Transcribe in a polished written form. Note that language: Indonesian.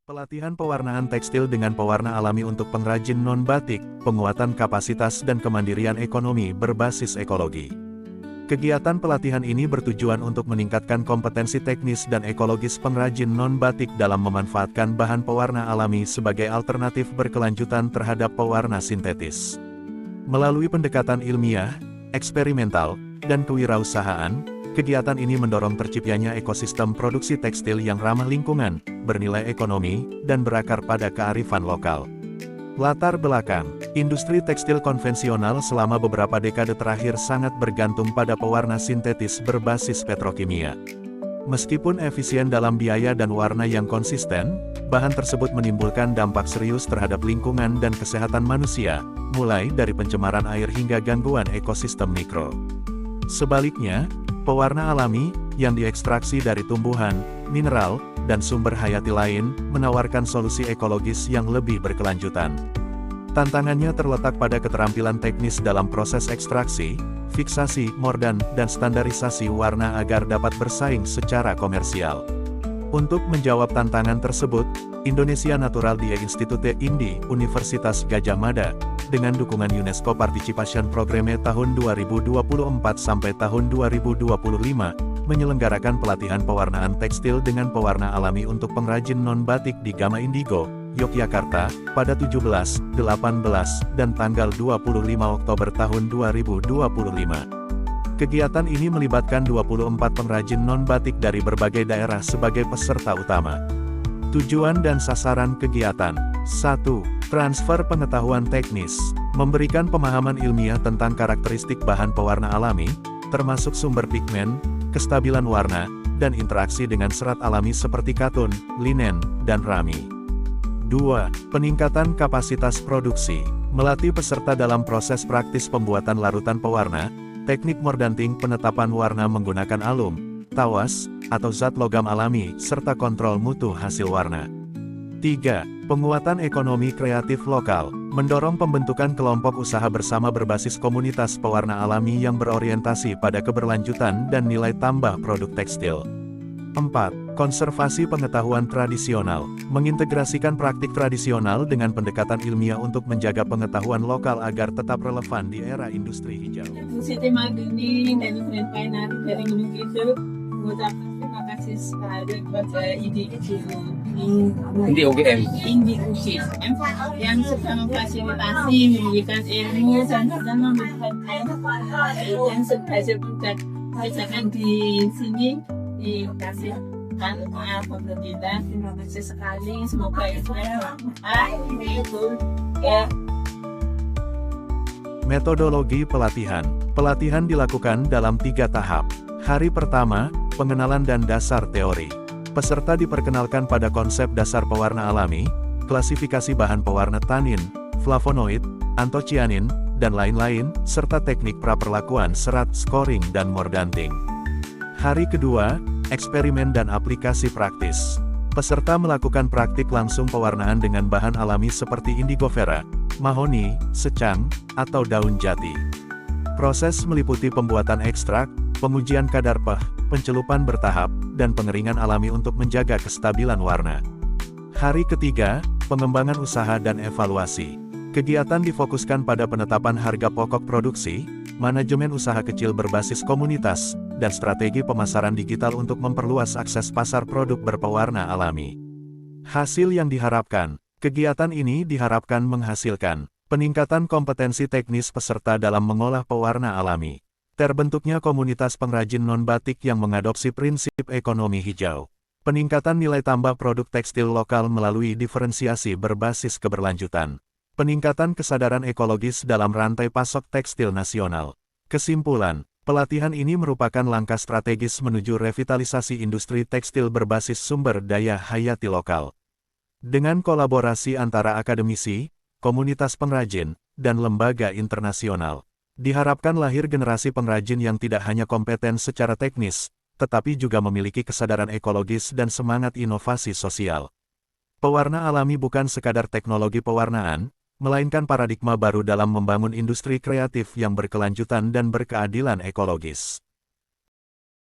Pelatihan pewarnaan tekstil dengan pewarna alami untuk pengrajin non-batik, penguatan kapasitas dan kemandirian ekonomi berbasis ekologi. Kegiatan pelatihan ini bertujuan untuk meningkatkan kompetensi teknis dan ekologis pengrajin non-batik dalam memanfaatkan bahan pewarna alami sebagai alternatif berkelanjutan terhadap pewarna sintetis. Melalui pendekatan ilmiah, eksperimental, dan kewirausahaan, kegiatan ini mendorong terciptanya ekosistem produksi tekstil yang ramah lingkungan, bernilai ekonomi, dan berakar pada kearifan lokal. Latar belakang, industri tekstil konvensional selama beberapa dekade terakhir sangat bergantung pada pewarna sintetis berbasis petrokimia. Meskipun efisien dalam biaya dan warna yang konsisten, bahan tersebut menimbulkan dampak serius terhadap lingkungan dan kesehatan manusia, mulai dari pencemaran air hingga gangguan ekosistem mikro. Sebaliknya, pewarna alami, yang diekstraksi dari tumbuhan, mineral, dan sumber hayati lain, menawarkan solusi ekologis yang lebih berkelanjutan. Tantangannya terletak pada keterampilan teknis dalam proses ekstraksi, fiksasi, mordan, dan standarisasi warna agar dapat bersaing secara komersial. Untuk menjawab tantangan tersebut, Indonesia Natural Dia Institute INDI, Universitas Gadjah Mada, dengan dukungan UNESCO Participation Programme tahun 2024 sampai tahun 2025, menyelenggarakan pelatihan pewarnaan tekstil dengan pewarna alami untuk pengrajin non-batik di Gama Indigo, Yogyakarta, pada 17, 18, dan tanggal 25 Oktober tahun 2025. Kegiatan ini melibatkan 24 pengrajin non-batik dari berbagai daerah sebagai peserta utama. Tujuan dan sasaran kegiatan: 1. Transfer pengetahuan teknis, memberikan pemahaman ilmiah tentang karakteristik bahan pewarna alami, termasuk sumber pigmen, kestabilan warna, dan interaksi dengan serat alami seperti katun, linen, dan rami. 2. Peningkatan kapasitas produksi, melatih peserta dalam proses praktis pembuatan larutan pewarna, teknik mordanting penetapan warna menggunakan alum, tawas, atau zat logam alami, serta kontrol mutu hasil warna. 3. Penguatan ekonomi kreatif lokal, mendorong pembentukan kelompok usaha bersama berbasis komunitas pewarna alami yang berorientasi pada keberlanjutan dan nilai tambah produk tekstil. 4. Konservasi pengetahuan tradisional, mengintegrasikan praktik tradisional dengan pendekatan ilmiah untuk menjaga pengetahuan lokal agar tetap relevan di era industri hijau. Siti Madini dari Brand Pioneer dari Gunung Kidul mengucapkan terima kasih sekali kepada Indi UGM yang sudah memfasilitasi, memberikan ilmu dan juga memberikan yang sebagai pelajaran di sini. Dikasihkan alhamdulillah, terima kasih sekali, semoga itu ya. Metodologi pelatihan. Pelatihan dilakukan dalam 3 tahap. Hari pertama, pengenalan dan dasar teori. Peserta diperkenalkan pada konsep dasar pewarna alami, klasifikasi bahan pewarna tanin, flavonoid, antocianin, dan lain-lain, serta teknik praperlakuan serat, scoring, dan mordanting. Hari kedua, eksperimen dan aplikasi praktis. Peserta melakukan praktik langsung pewarnaan dengan bahan alami seperti indigo vera, mahoni, secang, atau daun jati. Proses meliputi pembuatan ekstrak, pengujian kadar pH, pencelupan bertahap, dan pengeringan alami untuk menjaga kestabilan warna. Hari ketiga, pengembangan usaha dan evaluasi. Kegiatan difokuskan pada penetapan harga pokok produksi, manajemen usaha kecil berbasis komunitas, dan strategi pemasaran digital untuk memperluas akses pasar produk berpewarna alami. Hasil yang diharapkan, kegiatan ini diharapkan menghasilkan peningkatan kompetensi teknis peserta dalam mengolah pewarna alami, terbentuknya komunitas pengrajin non-batik yang mengadopsi prinsip ekonomi hijau, peningkatan nilai tambah produk tekstil lokal melalui diferensiasi berbasis keberlanjutan, peningkatan kesadaran ekologis dalam rantai pasok tekstil nasional. Kesimpulan, pelatihan ini merupakan langkah strategis menuju revitalisasi industri tekstil berbasis sumber daya hayati lokal. Dengan kolaborasi antara akademisi, komunitas pengrajin, dan lembaga internasional, diharapkan lahir generasi pengrajin yang tidak hanya kompeten secara teknis, tetapi juga memiliki kesadaran ekologis dan semangat inovasi sosial. Pewarna alami bukan sekadar teknologi pewarnaan, melainkan paradigma baru dalam membangun industri kreatif yang berkelanjutan dan berkeadilan ekologis.